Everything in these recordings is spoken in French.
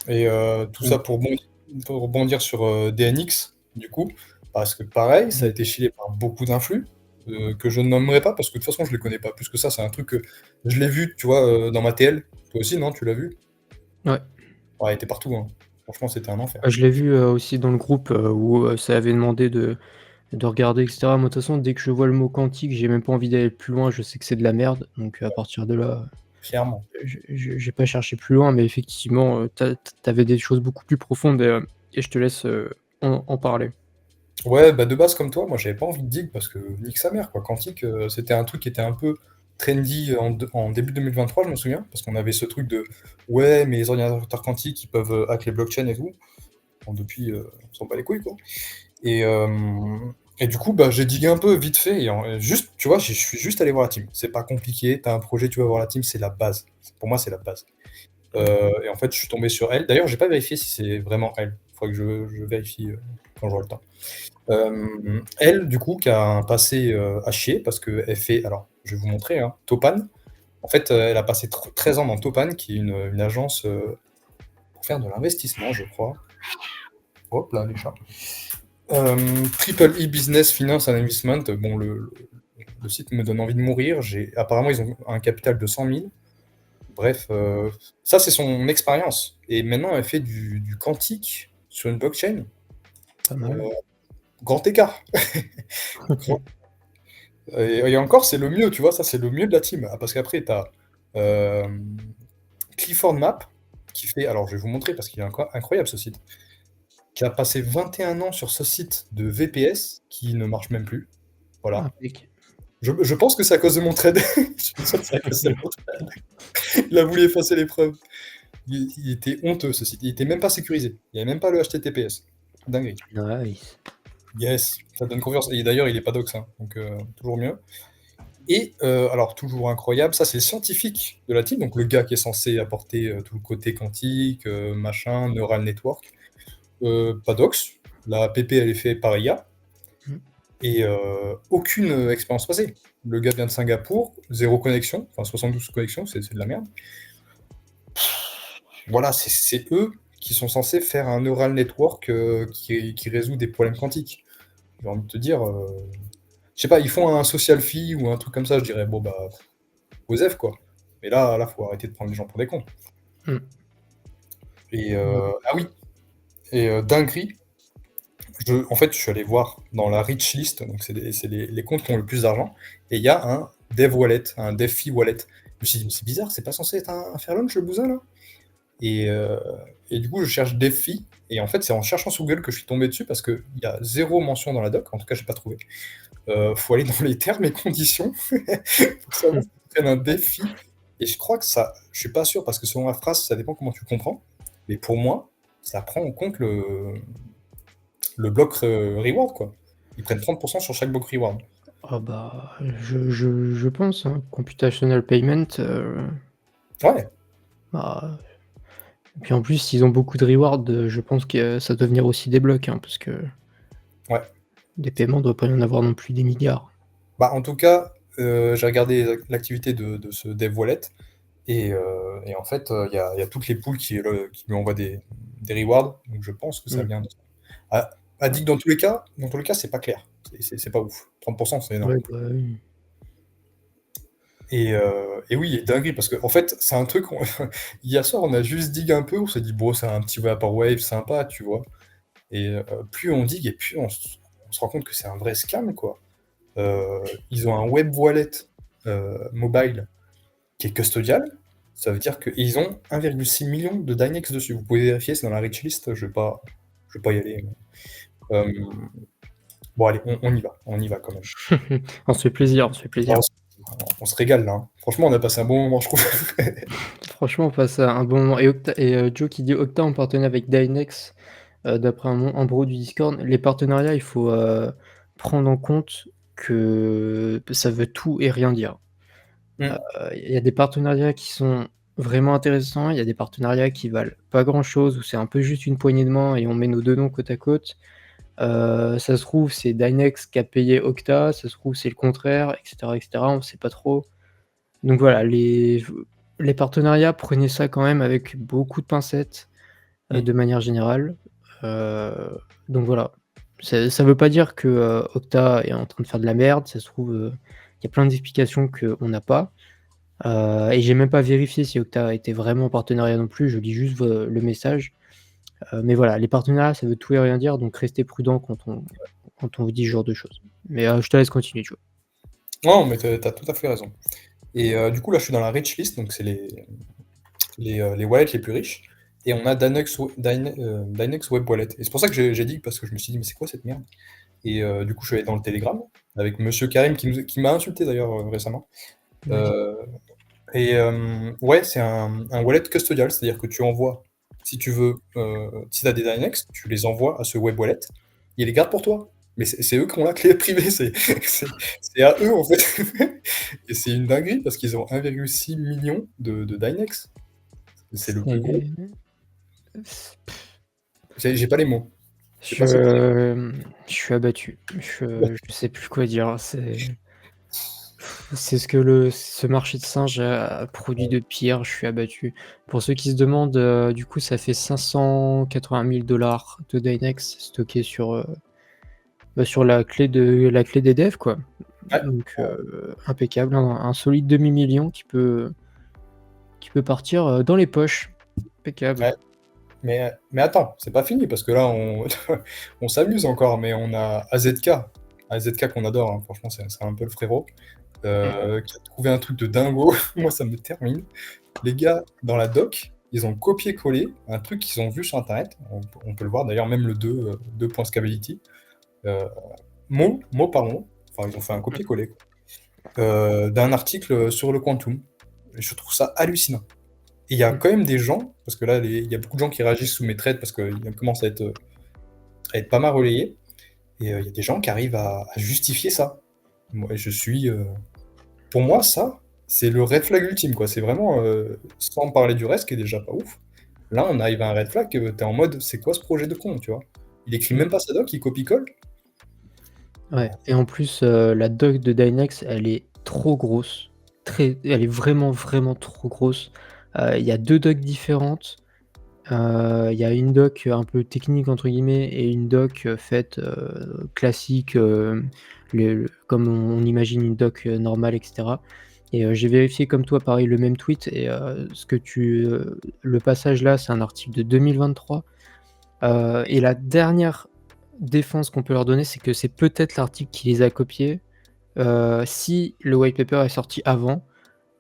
Et tout ça pour rebondir sur DNX, du coup, parce que pareil, ça a été filé par beaucoup d'influx, que je ne nommerai pas parce que de toute façon je les connais pas plus que ça. C'est un truc que je l'ai vu, tu vois, dans ma TL. Toi aussi, non, tu l'as vu? Ouais. Ouais, il était partout, hein. Franchement, c'était un enfer. Je l'ai vu, aussi dans le groupe, où, ça avait demandé de regarder et cetera. Moi, de toute façon, dès que je vois le mot quantique, j'ai même pas envie d'aller plus loin, je sais que c'est de la merde, donc à partir de là, Clairement. j'ai pas cherché plus loin, mais effectivement, tu avais des choses beaucoup plus profondes et je te laisse, en parler. Ouais, bah de base comme toi, moi j'avais pas envie de dig parce que nique sa mère quoi. Quantique, c'était un truc qui était un peu trendy en début 2023, je me souviens, parce qu'on avait ce truc de ouais, mais les ordinateurs quantiques ils peuvent hack les blockchains et tout. Bon, depuis, on s'en bat les couilles quoi. Et, euh, et du coup, bah, j'ai digué un peu vite fait. Juste, tu vois, je suis juste allé voir la team. C'est pas compliqué. T'as un projet, tu vas voir la team, c'est la base. Pour moi, c'est la base. Et en fait, je suis tombé sur elle. D'ailleurs, j'ai pas vérifié si c'est vraiment elle. Il faudrait que je vérifie quand j'aurai le temps. Elle, du coup, qui a un passé à chier parce qu'elle fait. Alors, je vais vous montrer, hein, Topan. En fait, elle a passé 13 ans dans Topan, qui est une agence pour faire de l'investissement, je crois. Hop là, les chats. Triple E Business Finance and Investment. Bon, le site me donne envie de mourir. Apparemment, ils ont un capital de 100 000. Bref, ça, c'est son expérience. Et maintenant, elle fait du quantique sur une blockchain. Pas Euh, mal. Grand écart. Grand- et encore, c'est le mieux, tu vois, ça, c'est le mieux de la team. Ah, parce qu'après, tu as Clifford Map, qui fait. Alors, je vais vous montrer parce qu'il est incroyable ce site. Qui a passé 21 ans sur ce site de VPS qui ne marche même plus. Voilà. Impec. Je pense que c'est à cause de mon trade. Je suis sûr que c'est à cause de mon trade. Il a voulu effacer les preuves. Il était honteux ce site. Il était même pas sécurisé. Il n'y avait même pas le HTTPS. Dinguerie. Nice. Yes, ça donne confiance. Et d'ailleurs, il est pas dox, hein, donc toujours mieux. Et alors, toujours incroyable, ça c'est le scientifique de la team, donc le gars qui est censé apporter tout le côté quantique, machin, neural network. Pas dox. La PP, elle est faite par IA. Mmh. Et aucune expérience passée. Le gars vient de Singapour, zéro connexion, enfin 72 connexions, c'est de la merde. Voilà, c'est eux qui sont censés faire un neural network qui résout des problèmes quantiques. J'ai envie de te dire, je sais pas, ils font un social fee ou un truc comme ça, je dirais, bon bah, OSEF quoi. Mais là, faut arrêter de prendre les gens pour des cons. Mmh. Et Mmh. ah oui, et dinguerie, en fait, je suis allé voir dans la rich list, donc c'est les comptes qui ont le plus d'argent, et il y a un dev wallet, un dev fee wallet. Je me suis dit, mais c'est bizarre, c'est pas censé être un fair launch le bousin là? Et, euh, et du coup, je cherche dev fee, et en fait, c'est en cherchant sur Google que je suis tombé dessus parce qu'il y a zéro mention dans la doc, en tout cas, j'ai pas trouvé. Faut aller dans les termes et conditions pour savoir si tu prennent un dev fee. Et je crois que ça, je suis pas sûr parce que selon la phrase, ça dépend comment tu le comprends, mais pour moi, ça prend en compte le bloc reward, quoi. Ils prennent 30% sur chaque bloc reward. Ah bah, je pense, hein, computational payment, Ouais, bah, et puis en plus, s'ils ont beaucoup de rewards, je pense que ça doit venir aussi des blocs, hein, parce que ouais. des paiements, doit pas y en avoir non plus des milliards. Bah, en tout cas, j'ai regardé l'activité de ce dev wallet et en fait, il y a toutes les pools qui lui envoient des rewards. Donc je pense que ça Mmh. vient de ça. Dit que dans tous les cas, c'est pas clair. C'est pas ouf. 30%, c'est énorme. Ouais, bah, oui. Et oui, et dinguerie, parce que en fait, c'est un truc. Hier soir, on a juste dig un peu, on s'est dit, bon, c'est un petit Vaporwave sympa, tu vois. Et plus on digue, et plus on se rend compte que c'est un vrai scam, quoi. Ils ont un web wallet mobile qui est custodial. Ça veut dire qu'ils ont 1,6 million de Dynex dessus. Vous pouvez vérifier, c'est dans la rich list. Je vais pas y aller. Euh, bon, allez, on y va quand même. On se fait plaisir, on se fait Oh, plaisir. on se régale là, hein. Franchement, on a passé un bon moment, je trouve. Franchement, on passe à un bon moment et Joe qui dit: «Octa en partenariat avec Dynex», d'après un bro du Discord. Les partenariats, il faut, prendre en compte que ça veut tout et rien dire. Mm. Il y a des partenariats qui sont vraiment intéressants, il y a des partenariats qui valent pas grand-chose, où c'est un peu juste une poignée de main et on met nos 2 noms côte à côte. Ça se trouve, c'est Dynex qui a payé Octa, ça se trouve, c'est le contraire et cetera, on sait pas trop. Donc voilà, les partenariats, prenez ça quand même avec beaucoup de pincettes. Mmh. de manière générale. Heu, donc voilà. Ça veut pas dire que, Okta est en train de faire de la merde, ça se trouve, il y a plein d'explications qu'on n'a pas, et j'ai même pas vérifié si Okta était vraiment en partenariat non plus, je lis juste le message. Mais voilà, les partenariats, ça veut tout et rien dire, donc restez prudent quand on vous dit ce genre de choses. Mais, je te laisse continuer, tu vois? Non, mais tu as tout à fait raison et du coup, là, je suis dans la rich list, donc c'est les wallets les plus riches et on a Dynex Web Wallet et c'est pour ça que j'ai dit parce que je me suis dit: «Mais c'est quoi cette merde?» et du coup, je suis allé dans le Telegram avec monsieur Karim qui m'a insulté d'ailleurs, récemment, Vas-y. heu et ouais, c'est un wallet custodial, c'est-à-dire que tu envoies si tu veux, si tu as des Dynex, tu les envoies à ce web wallet, ils les gardent pour toi. Mais c'est eux qui ont la clé privée, c'est à eux, en fait et c'est une dinguerie parce qu'ils ont 1,6 million de Dynex. C'est le plus gros. C'est J'ai pas les mots. Je sais pas si tu je suis abattu. Je sais plus quoi dire. C'est ce marché de singes a produit de pire, je suis abattu. Pour ceux qui se demandent, du coup, ça fait 580 000 de Dynex stockés sur la clé des devs, quoi. ouais, Donc, impeccable, un solide demi-million qui peut partir, dans les poches. Impeccable. ouais, mais attends, c'est pas fini parce que là, on on s'amuse encore, mais on a AZK qu'on adore, hein, franchement, c'est un peu le frérot, Mmh. qui a trouvé un truc de dingo. Moi, ça me termine. Les gars, dans la doc, ils ont copié-collé un truc qu'ils ont vu sur internet. On peut le voir d'ailleurs, même le 2.scability, euh, mot par mot. Enfin, ils ont fait un copier-coller quoi, d'un article sur le quantum. Et je trouve ça hallucinant. Et il y a Mmh. quand même des gens, parce que là, il y a beaucoup de gens qui réagissent sous mes trades parce qu'il commence à être pas mal relayé. Et il y a des gens qui arrivent à justifier ça. Moi, pour moi, ça, c'est le red flag ultime, quoi. C'est vraiment, sans parler du reste qui est déjà pas ouf. Là, on arrive à un red flag, t'es en mode: «C'est quoi ce projet de con?» tu vois? Il écrit Mmh. même pas sa doc, il copie-colle. Ouais, et en plus, la doc de Dynex, elle est trop grosse. Elle est vraiment, vraiment trop grosse. Il y a 2 docs différentes. Il y a une doc, un peu «technique» entre guillemets et une doc, faite, classique, comme on imagine une doc, normale et cetera, et j'ai vérifié comme toi pareil le même tweet, et le passage là, c'est un article de 2023, et la dernière défense qu'on peut leur donner, c'est que c'est peut-être l'article qui les a copiés, si le white paper est sorti avant,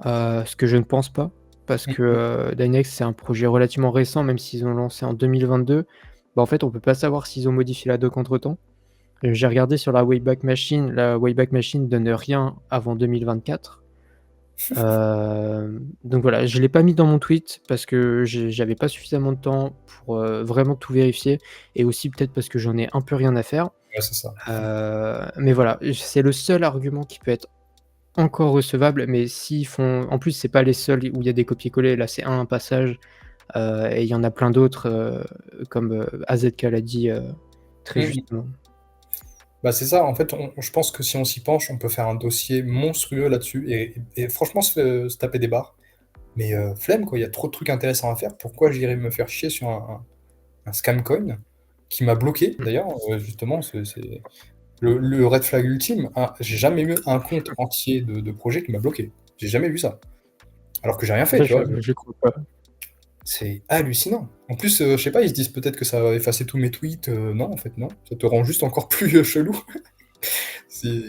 ce que je ne pense pas, parce Mmh que, mh. Dynex, c'est un projet relativement récent, même s'ils ont lancé en 2022. Bah, en fait, on peut pas savoir s'ils ont modifié la doc entre-temps. J'ai regardé sur la Wayback Machine donne rien avant 2024. Donc voilà, je l'ai pas mis dans mon tweet parce que j'avais pas suffisamment de temps pour, vraiment tout vérifier, et aussi peut-être parce que j'en ai un peu rien à faire. Ouais, c'est ça. Mais voilà, c'est le seul argument qui peut être encore recevable, mais s'ils font en plus, c'est pas les seuls où il y a des copier-coller, là, c'est un passage, et il y en a plein d'autres, comme, AZK l'a dit, très Mmh mh. justement. Bah, c'est ça, en fait, je pense que si on s'y penche, on peut faire un dossier monstrueux là-dessus et franchement se taper des barres. Mais flemme quoi, il y a trop de trucs intéressants à faire. Pourquoi j'irais me faire chier sur un scam coin qui m'a bloqué Mmh. d'ailleurs, justement, c'est le red flag ultime, hein, j'ai jamais eu un compte entier de projet qui m'a bloqué. J'ai jamais vu ça. Alors que j'ai rien fait, Ça, tu vois? je crois pas. C'est hallucinant. En plus, je sais pas, ils se disent peut-être que ça va effacer tous mes tweets, non, en fait, non. Ça te rend juste encore plus, chelou. C'est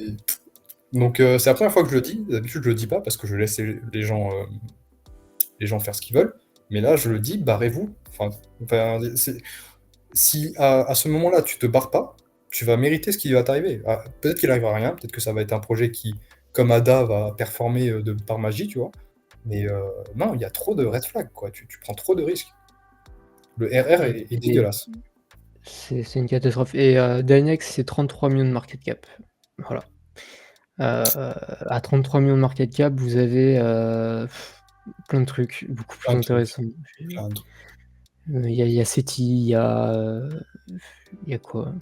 donc c'est la première fois que je le dis. D'habitude, je le dis pas parce que je laisse les gens faire ce qu'ils veulent. Mais là, je le dis: «Barrez-vous». Enfin, c'est si à ce moment-là, tu te barres pas, tu vas mériter ce qui va t'arriver. Ah, peut-être qu'il arrivera rien, peut-être que ça va être un projet qui, comme Ada, va performer, de par magie, tu vois? Mais non, il y a trop de red flags, quoi. Tu prends trop de risques. Le RR Ouais, est et dégueulasse. c'est une catastrophe, et Dynex, c'est 33 millions de market cap. Voilà. À 33 millions de market cap, vous avez, plein de trucs beaucoup plus Plein de trucs, intéressants. plein de trucs. Il y a SETI, il y a quoi?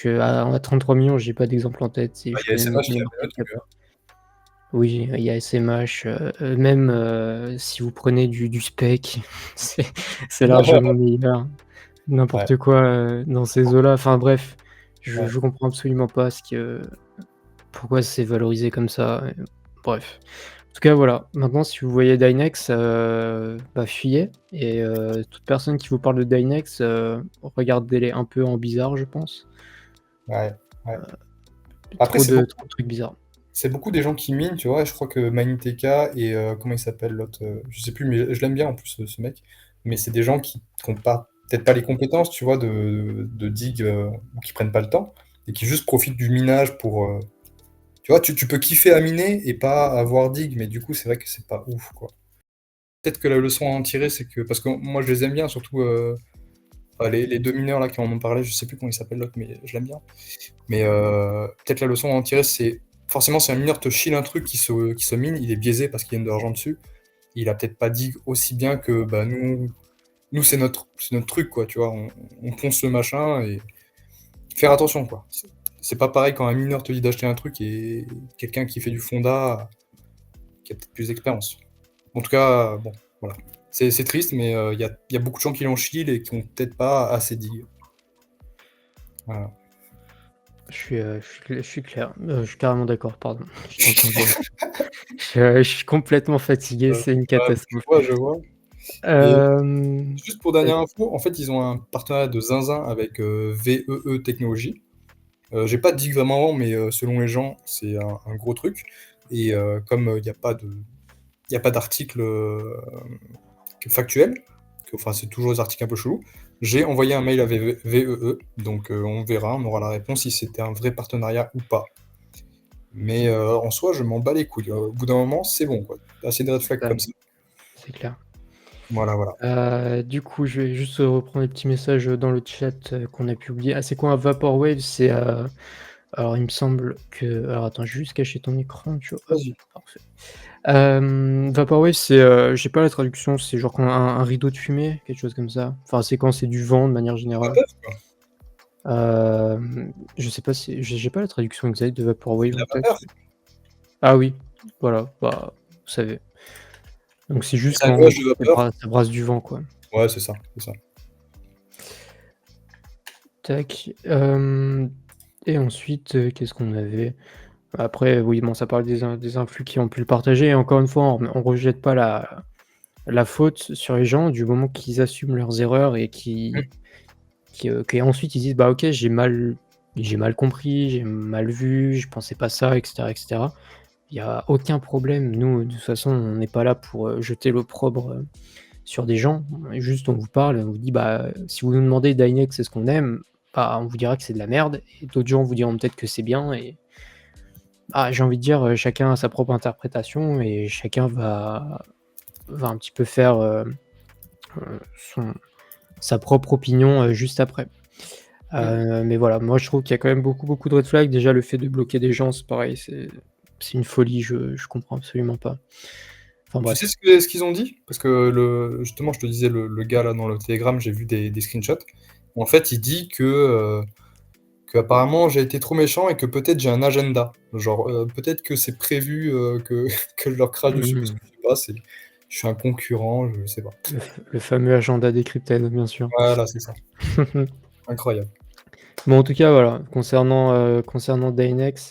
À 33 millions, j'ai pas d'exemple en tête, si Ah, je il y a connais même SMH pas les qui a fait le market cap. truc, hein. Oui, il y a SMH, même, si vous prenez du spec, c'est c'est largement meilleur. Ouais, n'importe quoi, dans ces eaux-là. Enfin bref, ouais, je comprends absolument pas pourquoi c'est valorisé comme ça, bref. En tout cas, voilà, maintenant si vous voyez Dynex, bah, fuyez et toute personne qui vous parle de Dynex, regardez-les un peu en bizarre, je pense. ouais, ouais. Après, Trop de trucs bizarres. c'est beaucoup des gens qui minent, tu vois. Je crois que Maniteka et comment il s'appelle l'autre, je sais plus, mais je l'aime bien en plus ce mec. Mais c'est des gens qui n'ont pas, peut-être pas les compétences, tu vois, de dig ou qui prennent pas le temps et qui juste profitent du minage pour. Tu vois, tu peux kiffer à miner et pas avoir dig, mais du coup, c'est vrai que c'est pas ouf, quoi. Peut-être que la leçon à en tirer, c'est que parce que moi, je les aime bien, surtout enfin, les deux mineurs là qui en ont parlé, je sais plus comment il s'appelle l'autre, mais je l'aime bien. Mais peut-être la leçon à en tirer, c'est forcément si un mineur te chine un truc qui se mine, il est biaisé parce qu'il y a de l'argent dessus. Il a peut-être pas dit aussi bien que bah, nous c'est notre truc, quoi, tu vois. On ponce le machin et faire attention, quoi. C'est pas pareil quand un mineur te dit d'acheter un truc et quelqu'un qui fait du fonda qui a peut-être plus d'expérience. En tout cas, bon, voilà. C'est triste, mais y a beaucoup de gens qui l'ont chié et qui ont peut-être pas assez dit. Voilà. Je suis clair, je suis carrément d'accord, pardon. J'étais en train de je suis complètement fatigué, c'est une Ouais, catastrophe. je vois. Et Hem, juste pour dernière info, en fait, ils ont un partenariat de zinzin avec VEE Technologies. J'ai pas dit vraiment avant, mais selon les gens, c'est un gros truc. Et comme il y a pas d'article factuel, enfin c'est toujours des articles un peu chelous, j'ai envoyé un mail à VEE, donc on verra, on aura la réponse si c'était un vrai partenariat ou pas. Mais en soi, je m'en bats les couilles. Au bout d'un moment, c'est bon, quoi. Assez de red flags ça, comme ça. c'est clair. Voilà, voilà. Du coup, je vais juste reprendre les petits messages, dans le chat, qu'on a publiés. Ah, c'est quoi un vaporwave? C'est, alors il me semble que alors attends, je vais juste cacher ton écran, tu vois? Hop, Vas-y. parfait. Vaporwave, c'est, j'ai pas la traduction, c'est genre quand un rideau de fumée, quelque chose comme ça. Enfin, c'est quand c'est du vent de manière générale. Vapeur, quoi. Je sais pas si j'ai pas la traduction exacte de C'est vaporwave de la en tête. vapeur. Ah oui, voilà, bah, vous savez. Donc c'est juste C'est un quand nuage de vapeur. ça brasse du vent, quoi. Ouais, c'est ça, c'est ça. Tac, et ensuite, qu'est-ce qu'on avait? Après, oui, bon, ça parle des influx qui ont pu le partager et encore une fois, on rejette pas la faute sur les gens du moment qu'ils assument leurs erreurs et Mmh. qu'ensuite ils disent: «Bah, OK, j'ai mal compris, j'ai mal vu, je pensais pas ça» et cetera et cetera. Il y a aucun problème. Nous, de toute façon, on n'est pas là pour, jeter l'opprobre, sur des gens. Juste, on vous parle, on vous dit: «Bah, si vous nous demandez Dynex, c'est ce qu'on aime», bah, on vous dira que c'est de la merde et d'autres gens vous diront peut-être que c'est bien et j'ai envie de dire, chacun a sa propre interprétation et chacun va un petit peu faire, son sa propre opinion, juste après. Mmh. Mais voilà, moi je trouve qu'il y a quand même beaucoup de red flags. Déjà le fait de bloquer des gens, c'est pareil, c'est une folie, je comprends absolument pas. Enfin Tu sais bref. ce qu'ils ont dit? Parce que justement, je te disais, le gars là dans le Telegram, j'ai vu des screenshots. En fait, il dit que apparemment j'ai été trop méchant et que peut-être j'ai un agenda. Genre, peut-être que c'est prévu que, que je leur crache dessus parce Mmh. que je sais pas, je suis un concurrent, je sais pas. Le fameux agenda des cryptènes, bien sûr. Voilà, c'est ça. Incroyable. Bon en tout cas voilà, concernant Dynex